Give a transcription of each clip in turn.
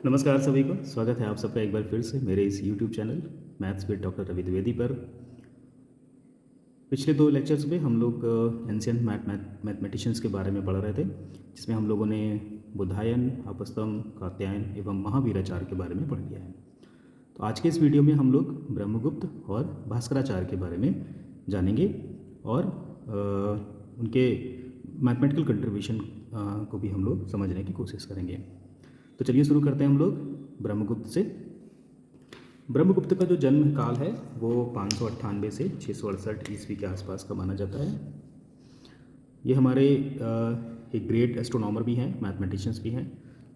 नमस्कार सभी को, स्वागत है आप सबका एक बार फिर से मेरे इस YouTube channel maths with doctor Ravi Dwivedi पर। पिछले 2 लेक्चर्स में हम लोग एंशियंट मैथमेटिशियंस के बारे में पढ़ रहे थे, जिसमें हम लोगों ने बुधायन, आपस्तम्भ, कात्यायन एवं महावीराचार्य के बारे में पढ़ लिया है। तो आज के इस वीडियो में हम लोग ब्रह्मगुप्त और भास्कराचार्य के बारे में जानेंगे और उनके मैथमेटिकल कंट्रीब्यूशन को भी हम लोग समझने की कोशिश करेंगे। तो चलिए शुरू करते हैं हम लोग ब्रह्मगुप्त से। ब्रह्मगुप्त का जो जन्म काल है वो 598 से 668 ईस्वी के आसपास का माना जाता है। ये हमारे एक ग्रेट एस्ट्रोनॉमर भी हैं, मैथमेटिशियंस भी हैं,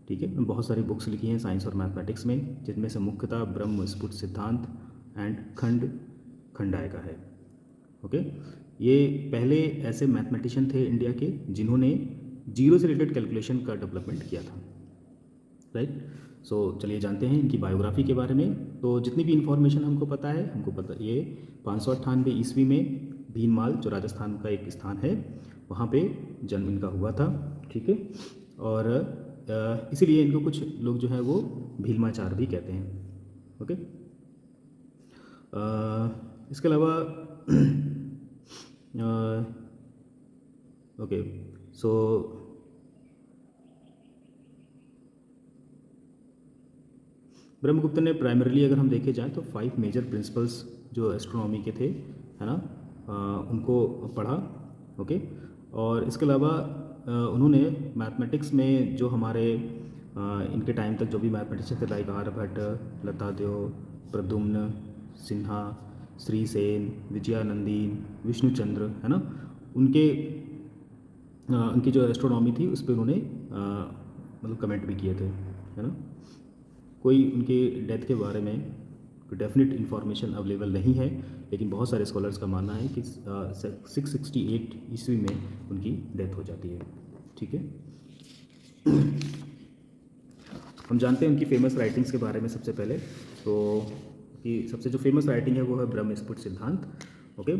ठीक है। बहुत सारी बुक्स लिखी हैं साइंस और मैथमेटिक्स में, जिनमें से मुख्यतः ब्रह्म स्फुट सिद्धांत एंड खंडाय का है। ओके, ये पहले ऐसे मैथमेटिशियन थे इंडिया के जिन्होंने जीरो से रिलेटेड कैलकुलेशन का डेवलपमेंट किया था, राइट। सो चलिए जानते हैं इनकी बायोग्राफी के बारे में। तो जितनी भी इन्फॉर्मेशन हमको पता ये 598 ईस्वी में भीनमाल, जो राजस्थान का एक स्थान है, वहाँ पे जन्म इनका हुआ था, ठीक है। और इसीलिए इनको कुछ लोग जो है वो भीलमाचार्य भी कहते हैं। ओके, इसके अलावा ओके, सो ब्रह्मगुप्त ने प्राइमरीली अगर हम देखे जाएँ तो 5 मेजर प्रिंसिपल्स जो एस्ट्रोनॉमी के थे, है ना, उनको पढ़ा। ओके, और इसके अलावा उन्होंने मैथमेटिक्स में जो हमारे इनके टाइम तक जो भी मैथमेटिशियन थे, लाइक आर्यभट्ट, लतादेव, प्रद्युम्न सिन्हा, श्रीसेन, विजयानंदीन, विष्णुचंद्र, है ना, उनकी जो एस्ट्रोनॉमी थी उस पर उन्होंने मतलब कमेंट भी किए थे, है ना। कोई उनके डेथ के बारे में कोई डेफिनेट इन्फॉर्मेशन अवेलेबल नहीं है, लेकिन बहुत सारे स्कॉलर्स का मानना है कि 668 ईस्वी में उनकी डेथ हो जाती है, ठीक है। हम जानते हैं उनकी फेमस राइटिंग्स के बारे में। सबसे पहले तो कि सबसे जो फेमस राइटिंग है वो है ब्रह्म स्फुट सिद्धांत। ओके,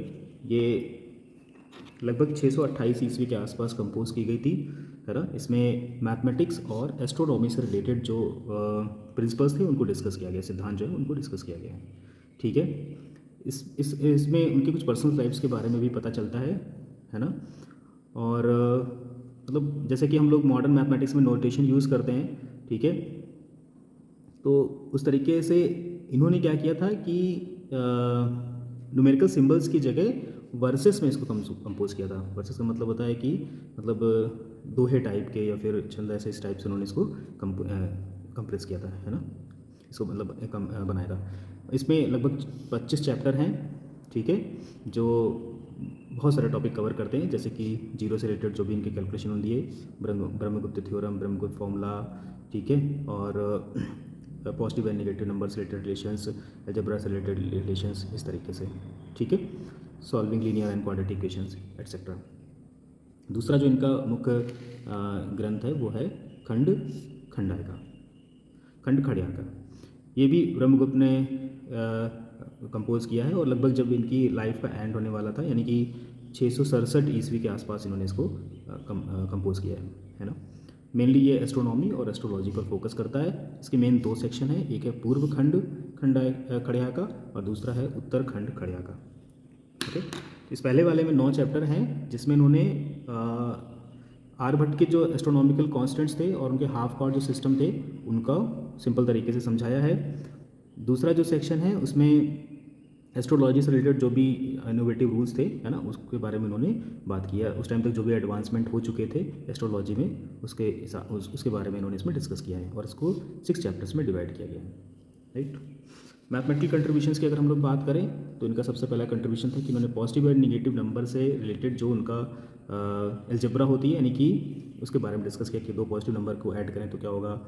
ये लगभग 628 ईस्वी के आसपास कंपोज की गई थी, है ना। इसमें मैथमेटिक्स और एस्ट्रोनॉमी से रिलेटेड जो प्रिंसिपल्स थे उनको डिस्कस किया गया, सिद्धांत जो है उनको डिस्कस किया गया है, ठीक है। इसमें उनकी कुछ पर्सनल लाइफ्स के बारे में भी पता चलता है ना। और मतलब जैसे कि हम लोग मॉडर्न मैथमेटिक्स में नोटेशन यूज़ करते हैं, ठीक है, तो उस तरीके से इन्होंने क्या किया था कि न्यूमेरिकल सिंबल्स की जगह वर्सेस में इसको कंपोज किया था। वर्सेस का मतलब होता है कि मतलब दोहे टाइप के या फिर छंद, ऐसे इस टाइप से उन्होंने इसको कंप्रेस किया था, है ना, इसको मतलब बनाया था। इसमें लगभग 25 चैप्टर हैं, ठीक है, जो बहुत सारे टॉपिक कवर करते हैं, जैसे कि जीरो से रिलेटेड जो भी इनके कैलकुलेशन होती है, ब्रह्मगुप्त थ्योरम, ब्रह्मगुप्त फॉर्मूला, ठीक है, और पॉजिटिव एंड नेगेटिव नंबर से रिलेटेड रिलेशंस, अलजेब्रा से रिलेटेड रिलेशंस, इस तरीके से, ठीक है, solving linear and quadratic equations etcetera. दूसरा जो इनका मुख्य ग्रंथ है वो है खंडाय का। ये भी ब्रह्मगुप्त ने कंपोज किया है, और लगभग जब इनकी लाइफ का एंड होने वाला था, यानी कि 667 ईस्वी के आसपास इन्होंने इसको कंपोज किया है ना। मेनली ये एस्ट्रोनॉमी और एस्ट्रोलॉजी पर फोकस करता है। इसके मेन 2 सेक्शन है, एक है पूर्व खंड्या का और दूसरा है उत्तर खंड्या का। ओके, इस पहले वाले में 9 चैप्टर हैं, जिसमें उन्होंने आर्यभट्ट के जो एस्ट्रोनॉमिकल कांस्टेंट्स थे और उनके हाफ कॉर्ड जो सिस्टम थे उनका सिंपल तरीके से समझाया है। दूसरा जो सेक्शन है उसमें एस्ट्रोलॉजी से रिलेटेड जो भी इनोवेटिव रूल्स थे, है ना, उसके बारे में उन्होंने बात किया। उस टाइम तक जो भी एडवांसमेंट हो चुके थे एस्ट्रोलॉजी में, उसके बारे में इन्होंने इसमें डिस्कस किया है, और इसको 6 चैप्टर्स में डिवाइड किया गया है, राइट। मैथमेटिकल कंट्रीब्यूशंस की अगर हम लोग बात करें तो इनका सबसे पहला कंट्रीब्यूशन था कि इन्होंने पॉजिटिव एंड निगेटिव नंबर से रिलेटेड जो उनका अलजेब्रा होती है, यानी कि उसके बारे में डिस्कस किया कि 2 पॉजिटिव नंबर को ऐड करें तो क्या होगा,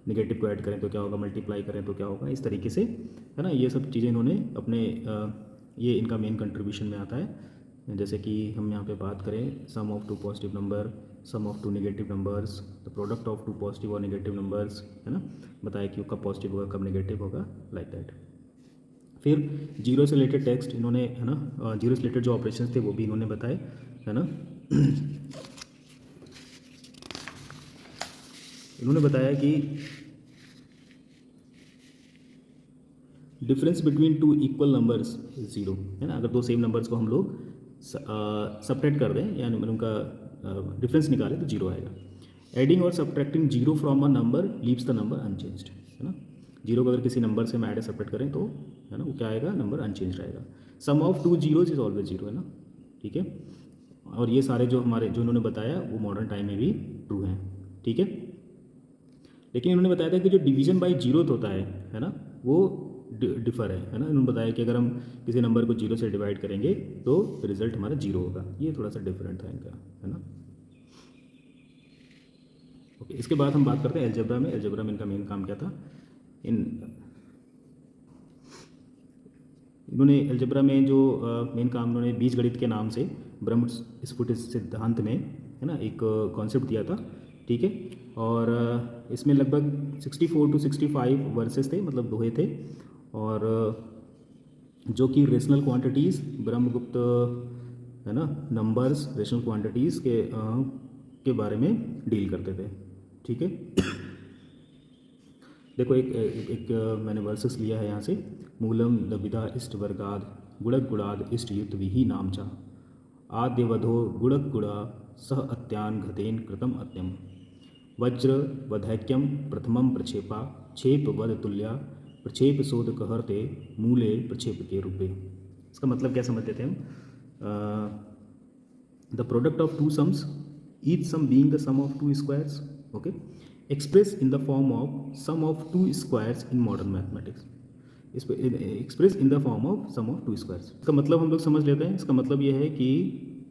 नेगेटिव को ऐड करें तो क्या होगा, मल्टीप्लाई करें तो क्या होगा, इस तरीके से, है ना। ये सब चीज़ें इन्होंने अपने ये इनका मेन कंट्रीब्यूशन में आता है। जैसे कि हम यहाँ पे बात करें, sum of 2 positive number, sum of 2 negative numbers, the product of 2 positive और नेगेटिव नंबर्स, है ना, बताया कि कब पॉजिटिव होगा कब नेगेटिव होगा, लाइक दैट। फिर जीरो से रिलेटेड टेक्स्ट इन्होंने, है ना, जीरो से रिलेटेड जो ऑपरेशंस थे वो भी इन्होंने बताए, है ना। इन्होंने बताया कि difference between two equal numbers is zero, है ना। अगर दो सेम नंबर्स को हम लोग सपरेट कर दें यानी उनका डिफरेंस निकालें तो जीरो आएगा। एडिंग और subtracting zero from a number leaves the number unchanged, है ना। जीरो को अगर किसी नंबर से हम ऐड सपरेट करें तो, है ना, वो क्या आएगा, नंबर अनचेंज रहेगा। Sum of two zeros is always zero, है ना, ठीक है। और ये सारे जो हमारे जो उन्होंने बताया वो मॉडर्न टाइम में भी ट्रू हैं, ठीक है। लेकिन इन्होंने बताया था कि जो डिवीजन बाई जीरो होता है ना, वो डिफर है ना। इन्होंने बताया कि अगर हम किसी नंबर को जीरो से डिवाइड करेंगे तो रिजल्ट हमारा जीरो होगा। ये थोड़ा सा डिफरेंट था इनका, है ना। ओके, इसके बाद हम बात करते हैं एल्जेब्रा में। एल्जेब्रा में इनका मेन काम क्या था। इन्होंने एल्जेब्रा में जो मेन काम उन्होंने बीजगणित के नाम से ब्रह्म स्फुट सिद्धांत में, है ना, एक कॉन्सेप्ट दिया था, ठीक है। और इसमें लगभग 64 to 65 वर्सेस थे, मतलब दोहे थे। और जो कि रेशनल क्वांटिटीज़ ब्रह्मगुप्त, है ना, नंबर्स रेशनल क्वांटिटीज़ के बारे में डील करते थे, ठीक है। देखो एक मैंने वर्सेस लिया है यहाँ से। मूलम दविदा इष्ट वर्गाद गुणक गुणाद इष्ट युक्त विही नामचा आद्यवधो गुणक गुणा सह अत्यान घतेन कृतम अत्यम वज्र वधैक्यम प्रथमम प्रक्षेपा क्षेप वध तुल्या प्रक्षेप शोध कहरते मूले प्रक्षेप के रूपे। इसका मतलब क्या समझते थे हम। The product of two sums, each sum being the sum of two squares, okay, express in the form of sum of two squares in modern mathematics. Express in the form of sum of two squares. इसका मतलब हम लोग समझ लेते हैं। इसका मतलब यह है कि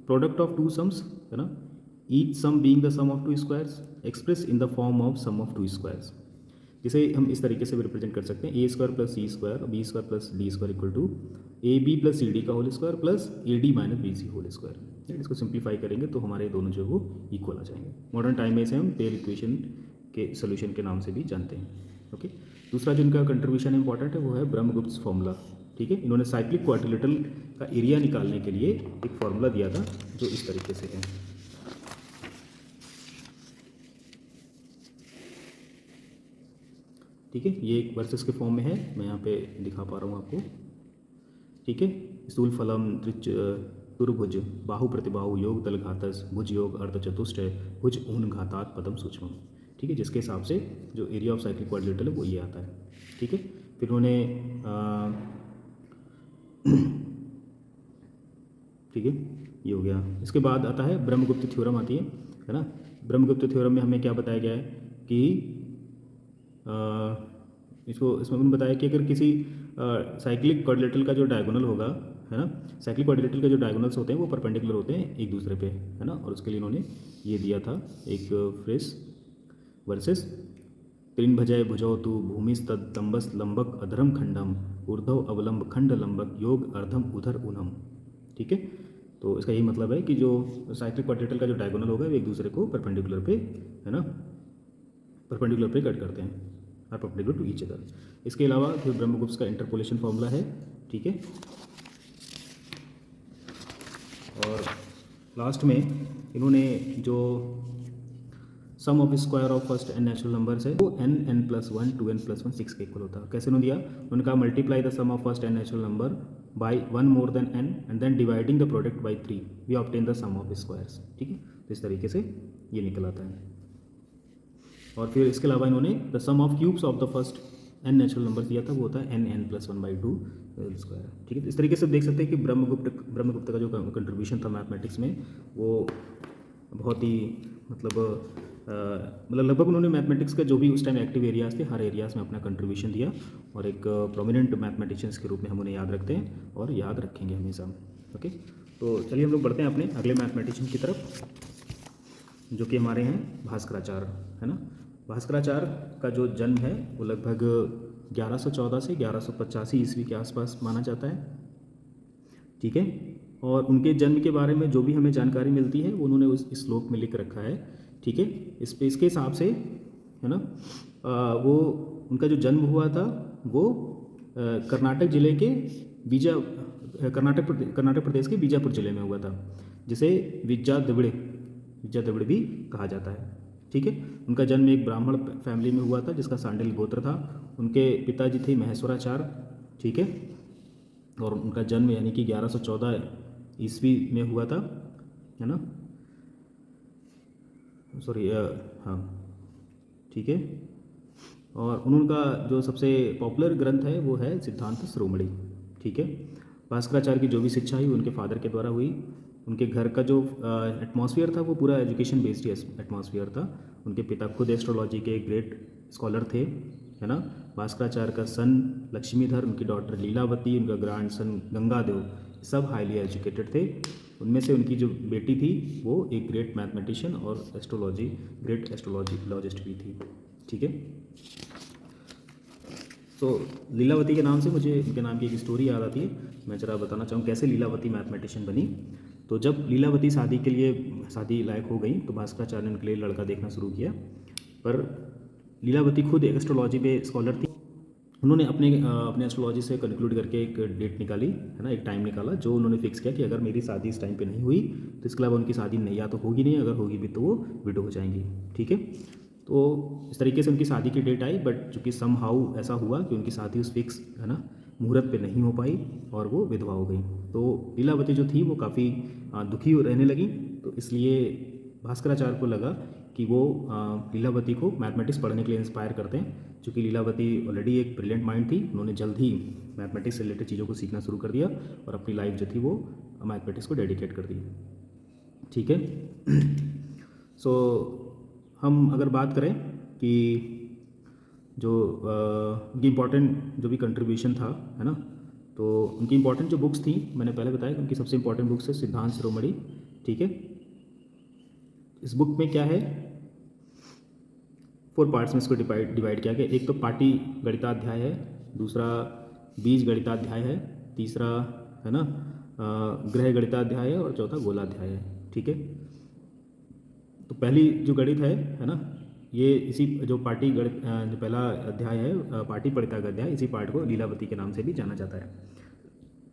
प्रोडक्ट ऑफ टू सम्स, है ना, each sum being the sum of two squares express in the form of sum of two squares. जिसे हम इस तरीके से भी रिप्रेजेंट कर सकते हैं, a square plus c square b square plus d square equal to a b plus c d का whole square plus a d minus b c whole square. इसको सिंप्लीफाई करेंगे तो हमारे दोनों जो वो इक्वल आ जाएंगे। मॉडर्न टाइम में इसे हम पेयर इक्वेशन के सोल्यूशन के नाम से भी जानते हैं, ओके। दूसरा जो इनका कंट्रीब्यूशन इंपॉर्टेंट है वो है ब्रह्मगुप्त फॉर्मूला, ठीक है। इन्होंने साइक्लिक क्वाड्रिलेटरल का एरिया निकालने के लिए एक फॉर्मूला दिया था जो इस तरीके से है, ठीक है। ये एक वर्सेस के फॉर्म में है, मैं यहाँ पे दिखा पा रहा हूँ आपको, ठीक है। स्थूल फलम त्रिच तुर्भुज बाहु प्रतिबाहु योग दल घातस भुज योग अर्ध चतुष्ट भुज ऊन घातात पदम सूक्ष्म, ठीक है। जिसके हिसाब से जो एरिया ऑफ साइक्लिक क्वाड्रिलेटरल है वो ये आता है, ठीक है। फिर उन्होंने ठीक है, ये हो गया। इसके बाद आता है ब्रह्मगुप्त थ्योरम आती है ना। ब्रह्मगुप्त थ्योरम में हमें क्या बताया गया है कि इसको इसमें उन्होंने बताया कि अगर किसी साइक्लिक क्वाड्रिलेटरल का जो डायगोनल होगा, है ना, साइक्लिक क्वाड्रिलेटरल के जो डायगोनल्स होते हैं वो परपेंडिकुलर होते हैं एक दूसरे पे, है ना। और उसके लिए इन्होंने ये दिया था एक फ्रेस वर्सेस त्रिन भजय भुजौ तु भूमिस्तद तंबस लंबक अधरम खंडम ऊर्धव अवलंब खंड लंबक योग अर्धम उधर उनम, ठीक है। तो इसका यही मतलब है कि जो साइक्लिक क्वाड्रिलेटरल का जो डायगोनल होगा वो एक दूसरे को परपेंडिकुलर पे, है ना, परपेंडिकुलर पे कट करते हैं, are perpendicular to each other. इसके अलावा फिर ब्रह्मगुप्त का इंटरपोलेशन फॉर्मूला है, ठीक है। और लास्ट में इन्होंने जो sum of square of first n natural numbers है वो n plus one 2n plus one 6 के इक्वल होता है। कैसे उन्होंने दिया, उन्होंने कहा multiply the sum of first n natural number by one more than n and then dividing the product by 3 we obtain the sum of squares, ठीक है। तो इस तरीके से ये निकल आता है। और फिर इसके अलावा इन्होंने the sum of cubes of the first n natural number दिया था, वो होता है n plus one by 2 square, ठीक है। इस तरीके से देख सकते हैं कि ब्रह्मगुप्त का जो कंट्रीब्यूशन था मैथमेटिक्स में वो बहुत ही मतलब लगभग उन्होंने मैथमेटिक्स का जो भी उस टाइम एक्टिव एरियाज़ थे हर एरियाज़ में अपना कंट्रीब्यूशन दिया और एक प्रोमिनेंट मैथमेटिशियंस के रूप में हम उन्हें याद रखते हैं और याद रखेंगे हमेशा, ओके। तो चलिए हम लोग बढ़ते हैं अपने अगले मैथमेटिशियन की तरफ जो कि हमारे हैं भास्कराचार्य, है ना। भास्कराचार्य का जो जन्म है वो लगभग 1114 से 1185 ईस्वी के आसपास माना जाता है, ठीक है। और उनके जन्म के बारे में जो भी हमें जानकारी मिलती है वो उन्होंने उस श्लोक में लिख रखा है, ठीक है। इसके हिसाब से, है ना, वो उनका जो जन्म हुआ था वो कर्नाटक जिले के कर्नाटक प्रदेश के बीजापुर जिले में हुआ था, जिसे विद्या भी कहा जाता है, ठीक है। उनका जन्म एक ब्राह्मण फैमिली में हुआ था जिसका सांडिल गोत्र था। उनके पिताजी थे महेश्वराचार्य ठीक है। और उनका जन्म यानी कि 1114 ईस्वी में हुआ था, है ना, सॉरी, हाँ, ठीक है। और उनका जो सबसे पॉपुलर ग्रंथ है वो है सिद्धांत शिरोमणि, ठीक है। भास्कराचार्य की जो भी शिक्षा हुई उनके फादर के द्वारा हुई। उनके घर का जो एटमॉस्फेयर था वो पूरा एजुकेशन बेस्ड एटमॉस्फेयर था। उनके पिता खुद एस्ट्रोलॉजी के ग्रेट स्कॉलर थे, है ना। भास्कराचार्य का सन लक्ष्मीधर, उनकी डॉटर लीलावती, उनका ग्रैंड सन गंगादेव, सब हाईली एजुकेटेड थे। उनमें से उनकी जो बेटी थी वो एक ग्रेट मैथमेटिशियन और ग्रेट एस्ट्रोलॉजिस्ट भी थी, ठीक है। तो लीलावती के नाम से मुझे उनके नाम की एक स्टोरी याद आती है। मैं ज़रा बताना चाहूँ कैसे लीलावती मैथमेटिशियन बनी। तो जब लीलावती शादी लायक हो गई तो भास्कराचार्य ने उनके लिए लड़का देखना शुरू किया। पर लीलावती खुद एक एस्ट्रोलॉजी पे स्कॉलर थी। उन्होंने अपने एस्ट्रोलॉजी से कंक्लूड करके एक डेट निकाली, है ना, एक टाइम निकाला जो उन्होंने फिक्स किया कि अगर मेरी शादी इस टाइम पे नहीं हुई तो इसके अलावा उनकी शादी नहीं, या तो होगी नहीं, अगर होगी भी तो वो विडो हो जाएंगी, ठीक है। तो इस तरीके से उनकी शादी की डेट आई, बट चूँकि सम हाउ ऐसा हुआ कि उनकी शादी उस फिक्स, है ना, मुहूर्त पे नहीं हो पाई और वो विधवा हो गई। तो लीलावती जो थी वो काफ़ी दुखी रहने लगी। तो इसलिए भास्कराचार्य को लगा कि वो लीलावती को मैथमेटिक्स पढ़ने के लिए इंस्पायर करते हैं। चूँकि लीलावती ऑलरेडी एक ब्रिलियंट माइंड थी, उन्होंने जल्द ही मैथमेटिक्स से रिलेटेड चीज़ों को सीखना शुरू कर दिया और अपनी लाइफ जो थी वो मैथमेटिक्स को डेडिकेट कर दी, ठीक है। सो हम अगर बात करें कि जो उनकी इम्पॉर्टेंट जो भी कंट्रीब्यूशन था, है ना, तो उनकी इम्पॉर्टेंट जो बुक्स थी मैंने पहले बताया कि उनकी सबसे इम्पॉर्टेंट बुक्स है सिद्धांत शिरोमणि, ठीक है। इस बुक में क्या है, 4 पार्ट्स में इसको डिवाइड किया गया। एक तो पाटी गणिताध्याय है, दूसरा बीज गणिताध्याय है, तीसरा, है ना, ग्रह गणिताध्याय है, और चौथा गोलाध्याय है, ठीक है। तो पहली जो गणित है ना, ये इसी जो पाटी गणित जो पहला अध्याय है पाटी पड़िताग अध्याय, इसी पार्ट को लीलावती के नाम से भी जाना जाता है।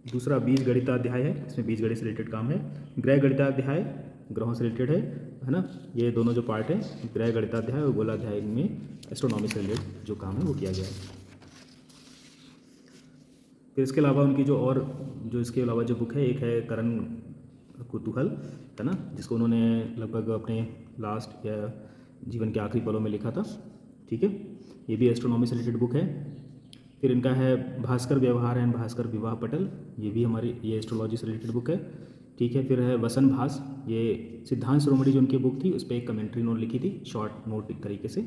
दूसरा बीज गणिताध्याय है, इसमें बीज गणित से रिलेटेड काम है। ग्रह गणिताध्याय ग्रहों से रिलेटेड है ना। ये दोनों जो पार्ट है, ग्रह गणिताध्याय और गोलाध्याय, में एस्ट्रोनॉमी से रिलेटेड जो काम है वो किया गया है। फिर इसके अलावा उनकी जो इसके अलावा जो बुक है, एक है करण कुतूहल, है ना, जिसको उन्होंने लगभग अपने लास्ट या जीवन के आखिरी पलों में लिखा था, ठीक है। ये भी एस्ट्रोनॉमी से रिलेटेड बुक है। फिर इनका है भास्कर व्यवहार एंड भास्कर विवाह पटल, ये एस्ट्रोलॉजी से रिलेटेड बुक है, ठीक है। फिर है वसन भास, ये सिद्धांत शिरोमणि जो उनकी बुक थी उस पर एक कमेंट्री नोट लिखी थी, शॉर्ट नोट एक तरीके से।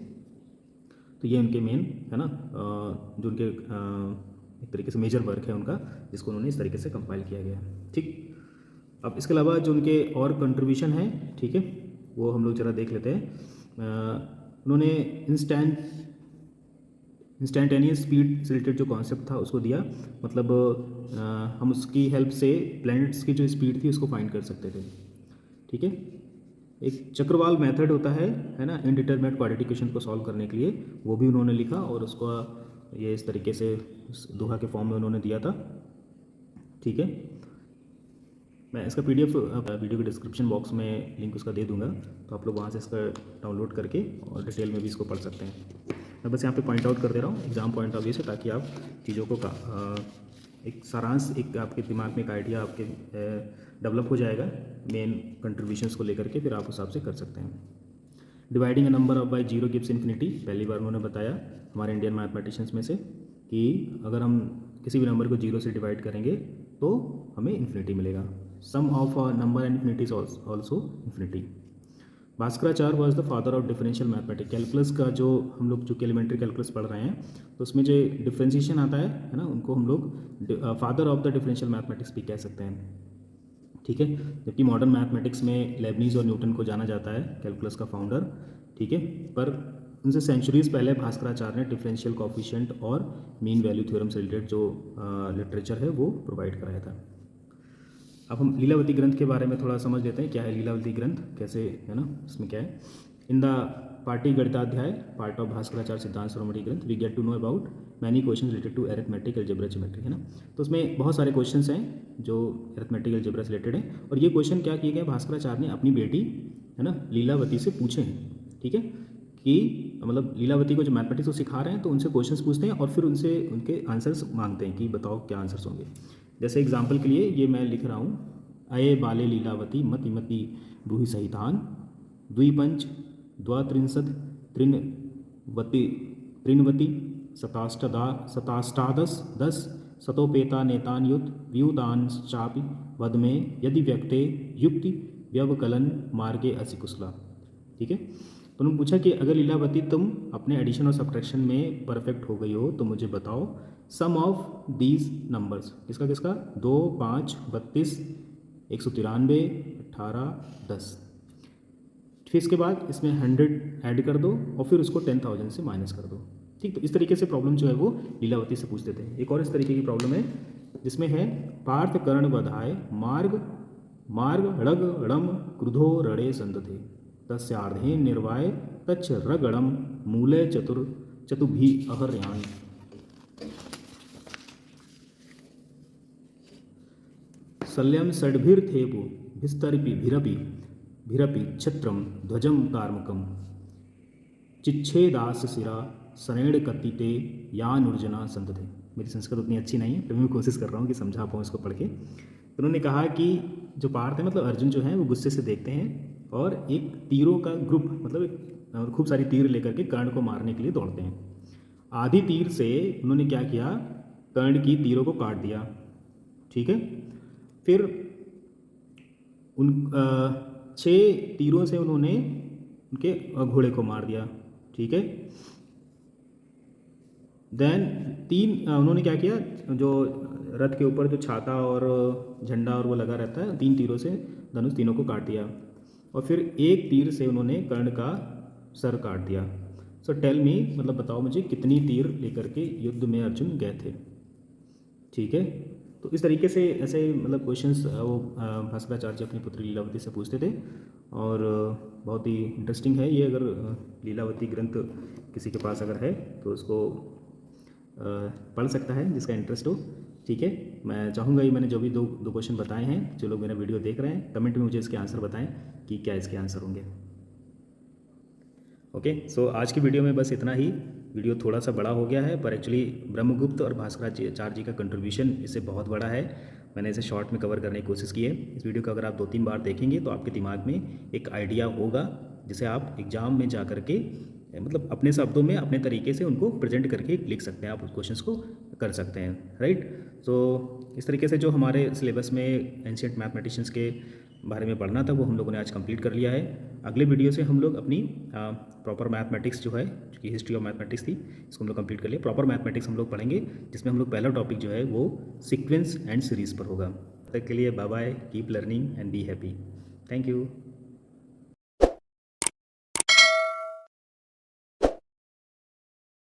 तो ये उनके मेन, है ना, जो उनके एक तरीके से मेजर वर्क है उनका, जिसको उन्होंने इस तरीके से कंपाइल किया गया है, ठीक। अब इसके अलावा जो उनके और कंट्रीब्यूशन है, ठीक है, वो हम लोग ज़रा देख लेते हैं। उन्होंने इंस्टेंटेनियस स्पीड से रिलेटेड जो कॉन्सेप्ट था उसको दिया, मतलब हम उसकी हेल्प से प्लैनेट्स की जो स्पीड थी उसको फाइंड कर सकते थे, ठीक है। एक चक्रवाल मेथड होता है ना, इनडिटरमिनेट क्वाड्रेटिक इक्वेशन को सॉल्व करने के लिए, वो भी उन्होंने लिखा और उसको ये इस तरीके से दोहा के फॉर्म में उन्होंने दिया था, ठीक है। मैं इसका PDF वीडियो के डिस्क्रिप्शन बॉक्स में लिंक उसका दे दूंगा, तो आप लोग वहाँ से इसका डाउनलोड करके और डिटेल में भी इसको पढ़ सकते हैं। मैं बस यहाँ पे पॉइंट आउट कर दे रहा हूँ एग्जाम पॉइंट ऑफ व्यू से, ताकि आप चीज़ों को एक सारांश, एक आपके दिमाग में एक आइडिया आपके डेवलप हो जाएगा मेन कंट्रीब्यूशंस को लेकर के, फिर आप उस हिसाब से कर सकते हैं। Dividing a number of by zero gives infinity, पहली बार उन्होंने बताया हमारे इंडियन मैथमेटिशियंस में से कि अगर हम किसी भी नंबर को 0 से डिवाइड करेंगे तो हमें इन्फिनिटी मिलेगा। Sum of a number and infinity is also infinity. Bhaskaracharya was the father of differential mathematics, calculus का जो हम लोग जो एलिमेंट्री कैलकुलस पढ़ रहे हैं तो उसमें जो डिफ्रेंशिएशन आता है ना, उनको हम लोग father of the differential mathematics भी कह सकते हैं, ठीक है। जबकि मॉडर्न मैथमेटिक्स में लेबनीज और न्यूटन को जाना जाता है कैलकुलस का फाउंडर, ठीक है। पर उनसे सेंचुरीज पहले भास्कराचार्य ने डिफरेंशियल कोफिशिएंट और मीन वैल्यू थ्योरम से रिलेटेड जो लिटरेचर है वो प्रोवाइड कराया था। अब हम लीलावती ग्रंथ के बारे में थोड़ा समझ लेते हैं, क्या है लीलावती ग्रंथ, कैसे, है ना, इसमें क्या है। In the Pati Ganitadhyaya part of Bhaskaracharya Siddhanta Shiromani ग्रंथ we get to know about many question related to arithmetic, algebra, geometry, है ना। तो उसमें बहुत सारे क्वेश्चंस हैं जो एरिथमेटिक, अलजेब्रा से रिलेटेड हैं, और ये क्वेश्चन क्या किए गए भास्कराचार्य ने अपनी बेटी, है ना, लीलावती से पूछे हैं, ठीक है, कि मतलब लीलावती को जो मैथमेटिक्स वो सिखा रहे हैं तो उनसे क्वेश्चंस पूछते हैं और फिर उनसे उनके आंसर्स मांगते हैं कि बताओ क्या आंसर्स होंगे। जैसे एग्जांपल के लिए ये मैं लिख रहा हूँ, अये बाले लीलावती मति मति ब्रूहि सहितान द्विपंच द्वात्रिंशत् त्रिनवति त्रिनवति शताष्टादश दश शतोपेता नेतान युत व्युदांश्चापि वद में यदि व्यक्ते युक्ति व्यवकलन मार्गे असि कुशला। ठीक है, तो उन्होंने पूछा कि अगर लीलावती तुम अपने एडिशन और सब्ट्रैक्शन में परफेक्ट हो गई हो तो मुझे बताओ सम ऑफ दीज नंबर्स, किसका किसका, 2, 5, 32, 193, 18, 10। फिर इसके बाद इसमें 100 ऐड कर दो और फिर उसको 10,000 से माइनस कर दो। ठीक, तो इस तरीके से प्रॉब्लम जो है वो लीलावती से पूछते थे। एक और इस तरीके की प्रॉब्लम है जिसमें है पार्थ कर्ण बधाय मार्ग मार्ग ड़ग ड़म क्रुधो रणे संदते तस्यार्धे निर्वाय तच्छ रगड़म मूले चतुभि अहर्यान। शल्यम षड्भिर्थेपु भिस्तरिपि भिरपि छत्रम ध्वजम कार्मकम चिच्छेदास सिरा सनेड़ कत्तिते यानुर्जना संतते। मेरी संस्कृत उतनी अच्छी नहीं है फिर मैं कोशिश कर रहा हूँ कि समझा पाऊँ इसको पढ़ के। तो उन्होंने कहा कि जो पार्थ है मतलब अर्जुन जो है वो गुस्से से देखते हैं और एक तीरों का ग्रुप मतलब एक खूब सारी तीर लेकर के कर्ण को मारने के लिए दौड़ते हैं। आधी तीर से उन्होंने क्या किया, कर्ण की तीरों को काट दिया। ठीक है, फिर उन 6 तीरों से उन्होंने उनके घोड़े को मार दिया। ठीक है, देन 3 उन्होंने क्या किया, जो रथ के ऊपर जो छाता और झंडा और वो लगा रहता है, 3 तीरों से धनुष तीनों को काट दिया और फिर एक तीर से उन्होंने कर्ण का सर काट दिया। सो टेल मी, मतलब बताओ मुझे कितनी तीर लेकर के युद्ध में अर्जुन गए थे। ठीक है, तो इस तरीके से ऐसे मतलब क्वेश्चंस वो भास्कराचार्य जी अपनी पुत्री लीलावती से पूछते थे और बहुत ही इंटरेस्टिंग है ये। अगर लीलावती ग्रंथ किसी के पास अगर है तो उसको पढ़ सकता है जिसका इंटरेस्ट हो। ठीक है, मैं चाहूँगा ये मैंने जो भी दो क्वेश्चन बताए हैं, जो लोग मेरा वीडियो देख रहे हैं कमेंट में मुझे इसके आंसर बताएं कि क्या इसके आंसर होंगे। ओके, सो आज की वीडियो में बस इतना ही। वीडियो थोड़ा सा बड़ा हो गया है पर एक्चुअली ब्रह्मगुप्त और भास्कराचार्य जी का कंट्रीब्यूशन इससे बहुत बड़ा है। मैंने इसे शॉर्ट में कवर करने की कोशिश की है। इस वीडियो को अगर आप 2-3 बार देखेंगे तो आपके दिमाग में एक आइडिया होगा जिसे आप एग्ज़ाम में जा कर के मतलब अपने शब्दों में अपने तरीके से उनको प्रेजेंट करके लिख सकते हैं, आप उस क्वेश्चंस को कर सकते हैं। राइट, तो इस तरीके से जो हमारे सिलेबस में एंशिएंट मैथमेटिशियंस के बारे में पढ़ना था वो हम लोगों ने आज कंप्लीट कर लिया है। अगले वीडियो से हम लोग अपनी प्रॉपर मैथमेटिक्स जो है, जो हिस्ट्री ऑफ मैथमेटिक्स थी, इसको हम लोग कंप्लीट कर लिए। प्रॉपर मैथमेटिक्स हम लोग पढ़ेंगे जिसमें हम लोग पहला टॉपिक जो है वो सीक्वेंस एंड सीरीज़ पर होगा। तब तक के लिए bye bye, keep learning and be happy. Thank you.